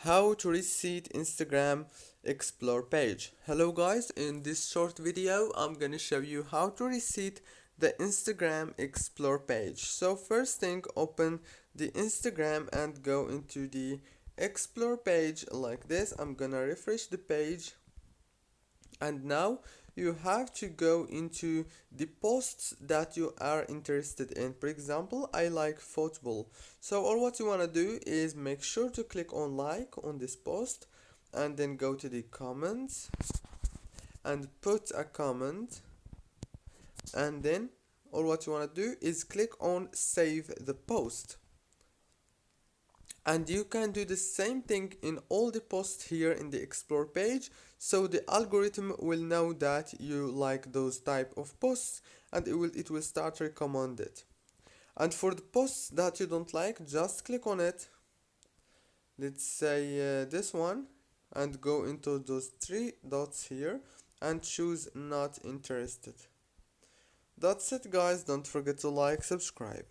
How to reset Instagram Explore page. Hello guys, in this short video I'm gonna show you how to reset the Instagram Explore page. So first thing, open the Instagram and go into the Explore page like this. I'm gonna refresh the page, and now you have to go into the posts that you are interested in. For example, I like football, so all what you want to do is make sure to click on like on this post, and then go to the comments and put a comment, and then all what you want to do is click on save the post. And you can do the same thing in all the posts here in the explore page, so the algorithm will know that you like those type of posts, and it will start recommend it. And for the posts that you don't like, just click on it, let's say this one, and go into those three dots here and choose not interested. That's it guys, don't forget to like, subscribe.